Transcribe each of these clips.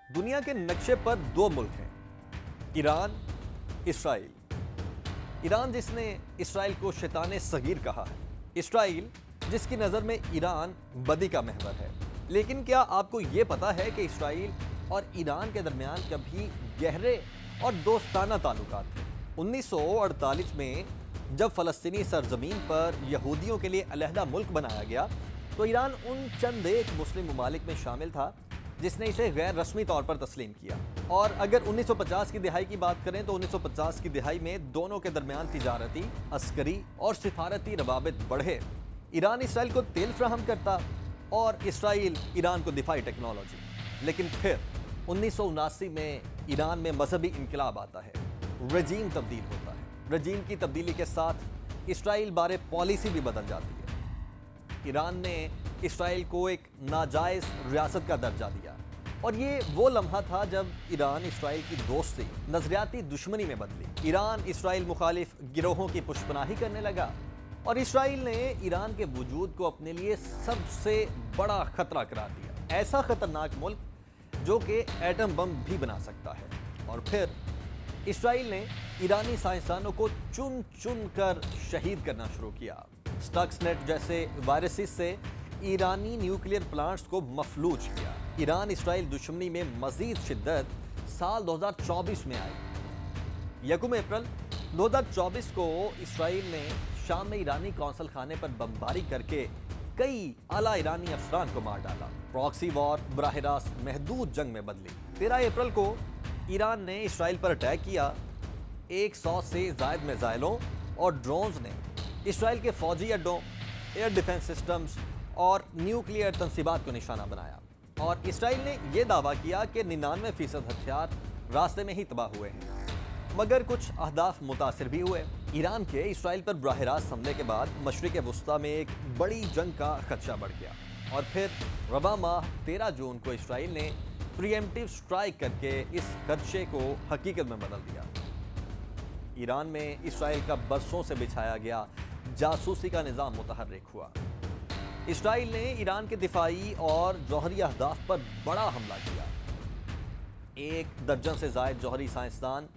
दुनिया के नक्शे पर दो मुल्क हैं, ईरान, इसराइल। ईरान जिसने इसराइल को शैतान सगीर कहा है, इसराइल जिसकी नज़र में ईरान बदी का महवर है। लेकिन क्या आपको ये पता है कि इसराइल और ईरान के दरमियान कभी गहरे और दोस्ताना ताल्लुकात थे। 1948 में जब फ़लस्तीनी सरजमीन पर यहूदियों के लिए अलहदा मुल्क बनाया गया तो ईरान उन चंद एक मुस्लिम ममालिक में शामिल था जिसने इसे गैर रस्मी तौर पर तस्लीम किया। और अगर 1950 की दिहाई की बात करें तो 1950 की दिहाई में दोनों के दरमियान तिजारती, अस्करी और सिफारती रवाबित बढ़े। ईरान इसराइल को तेल फ्राहम करता और इसराइल ईरान को दिफाई टेक्नोलॉजी। लेकिन फिर 1979 में ईरान में मजहबी इनकलाब आता है, रजीम तब्दील होता है। रजीम की तब्दीली के साथ इसराइल बारे पॉलिसी भी बदल जाती है। ईरान ने इसराइल को एक नाजायज़ रियासत का दर्जा दिया और ये वो लम्हा था जब ईरान इसराइल की दोस्ती नजरियाती दुश्मनी में बदली। ईरान इसराइल मुखालिफ गिरोहों की पुष्पनाही करने लगा और इसराइल ने ईरान के वजूद को अपने लिए सबसे बड़ा खतरा करार दिया। ऐसा खतरनाक मुल्क जो कि एटम बम भी बना सकता है। और फिर इसराइल ने ईरानी साइंसदानों को चुन चुन कर शहीद करना शुरू किया। स्टक्सनेट जैसे वायरसेस से ईरानी न्यूक्लियर प्लांट्स को मफलूज किया। ईरान इसराइल दुश्मनी में मजीद शिद्दत साल 2024 में आई। 1 अप्रैल 2024 को इसराइल ने शाम में ईरानी कौंसल खाने पर बमबारी करके कई आला ईरानी अफसरान को मार डाला। प्रॉक्सी वॉर बराह रास्त महदूद जंग में बदली। 13 अप्रैल को ईरान ने इसराइल पर अटैक किया। 100 से जायद मिसाइलों और ड्रोन्स ने इसराइल के फौजी अड्डों, एयर डिफेंस सिस्टम्स और न्यूक्लियर तंसीबात को निशाना बनाया। और इसराइल ने यह दावा किया कि 99% हथियार रास्ते में ही तबाह हुए हैं, मगर कुछ अहदाफ मुतासिर भी हुए। ईरान के इसराइल पर बराह रास्त हमले के बाद मशरिक़ वस्ता में एक बड़ी जंग का खदशा बढ़ गया और फिर रबा माह 13 जून को इसराइल ने प्रीएम्प्टिव स्ट्राइक करके इस खदशे को हकीकत में बदल दिया। ईरान में इसराइल का बरसों से बिछाया गया जासूसी का निज़ाम मुतहर्रिक हुआ। इसराइल ने ईरान के दिफाई और जौहरी अहदाफ पर बड़ा हमला किया। 1 दर्जन से जायद जौहरी साइंसदान,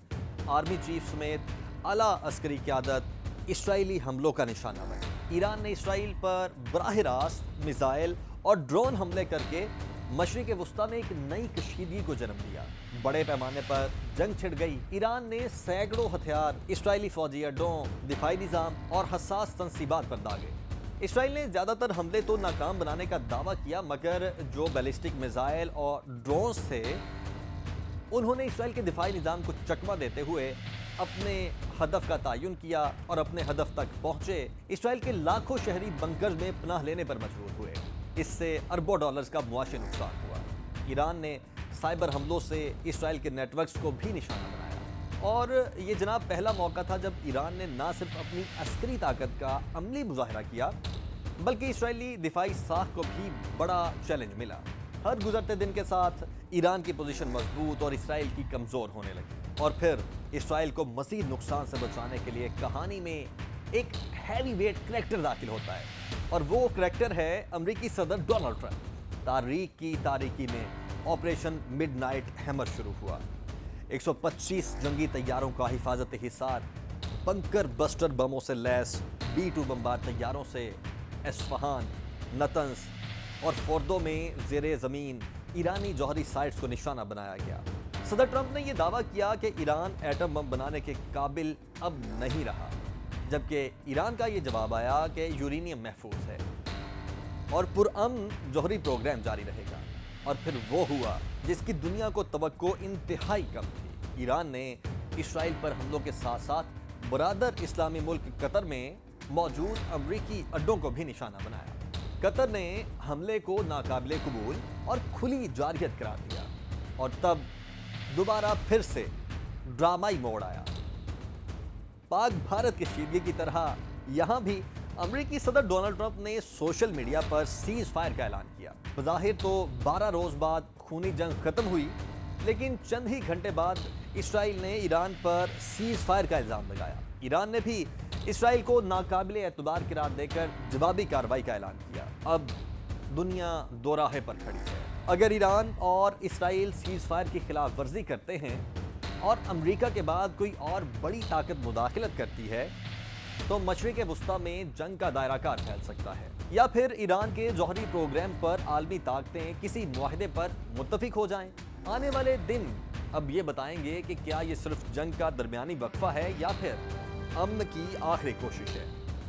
आर्मी चीफ समेत आला अस्करी क़यादत इसराइली हमलों का निशाना बने। ईरान ने इसराइल पर बराह रास्त मिसाइल और ड्रोन हमले करके मशरिक़ वस्ता में एक नई कशीदगी को जन्म दिया। बड़े पैमाने पर जंग छिड़ गई। ईरान ने सैकड़ों हथियार इसराइली फौजी अड्डों, दिफाई निज़ाम और हसास तंसीबात पर दागे। इसराइल ने ज़्यादातर हमले तो नाकाम बनाने का दावा किया, मगर जो बैलिस्टिक मिसाइल और ड्रोन्स थे उन्होंने इसराइल के दिफाई निज़ाम को चकमा देते हुए अपने हदफ का तयन किया और अपने हदफ तक पहुँचे। इसराइल के लाखों शहरी बंकर्स में पनाह लेने पर मजबूर हुए। इससे अरबों डॉलर्स का मुआशी नुकसान हुआ। ईरान ने साइबर हमलों से इसराइल के नेटवर्क्स को भी निशाना बनाया और ये जनाब पहला मौका था जब ईरान ने ना सिर्फ अपनी अस्करी ताकत का अमली मुजाहरा किया बल्कि इसराइली दिफाई साख को भी बड़ा चैलेंज मिला। हर गुजरते दिन के साथ ईरान की पोजीशन मजबूत और इसराइल की कमज़ोर होने लगी। और फिर इसराइल को मज़ीद नुकसान से बचाने के लिए कहानी में एक हैवी वेट करैक्टर दाखिल होता है और वो करैक्टर है अमेरिकी सदर डोनाल्ड ट्रंप। तारीख की तारीकी में ऑपरेशन मिडनाइट हैमर शुरू हुआ। 125 जंगी तैयारों का हिफाजत हिसार, बंकर बस्टर बमों से लैस B-2 बमबार तैयारों से एस्फहान, नतंस और फोर्दो में ज़ेरे ज़मीन ईरानी जौहरी साइट्स को निशाना बनाया गया। सदर ट्रंप ने यह दावा किया कि ईरान एटम बम बनाने के काबिल अब नहीं रहा, जबकि ईरान का यह जवाब आया कि यूरेनियम महफूज है और पुरअमन जौहरी प्रोग्राम जारी रहेगा। और फिर वो हुआ जिसकी दुनिया को तवक्को इंतहाई कम थी। ईरान ने इसराइल पर हमलों के साथ साथ बरादर इस्लामी मुल्क कतर में मौजूद अमरीकी अड्डों को भी निशाना बनाया। कतर ने हमले को नाकाबिले कबूल और खुली जारियत करार दिया और तब दोबारा फिर से ड्रामाई मोड़ आया। पाक भारत की कशीदगी की तरह यहाँ भी अमेरिकी सदर डोनाल्ड ट्रंप ने सोशल मीडिया पर सीज फायर का ऐलान किया। बज़ाहिर तो 12 रोज बाद खूनी जंग खत्म हुई, लेकिन चंद ही घंटे बाद इसराइल ने ईरान पर सीज फायर का इल्जाम लगाया। ईरान ने भी इसराइल को नाकाबिले एतबार करार देकर जवाबी कार्रवाई का ऐलान किया। अब दुनिया दोराहे पर खड़ी है। اگر ایران اور اسرائیل سیز فائر کی خلاف ورزی کرتے ہیں اور امریکہ کے بعد کوئی اور بڑی طاقت مداخلت کرتی ہے تو مشرق وسطیٰ میں جنگ کا دائرہ کار پھیل سکتا ہے، یا پھر ایران کے جوہری پروگرام پر عالمی طاقتیں کسی معاہدے پر متفق ہو جائیں۔ آنے والے دن اب یہ بتائیں گے کہ کیا یہ صرف جنگ کا درمیانی وقفہ ہے یا پھر امن کی آخری کوشش ہے۔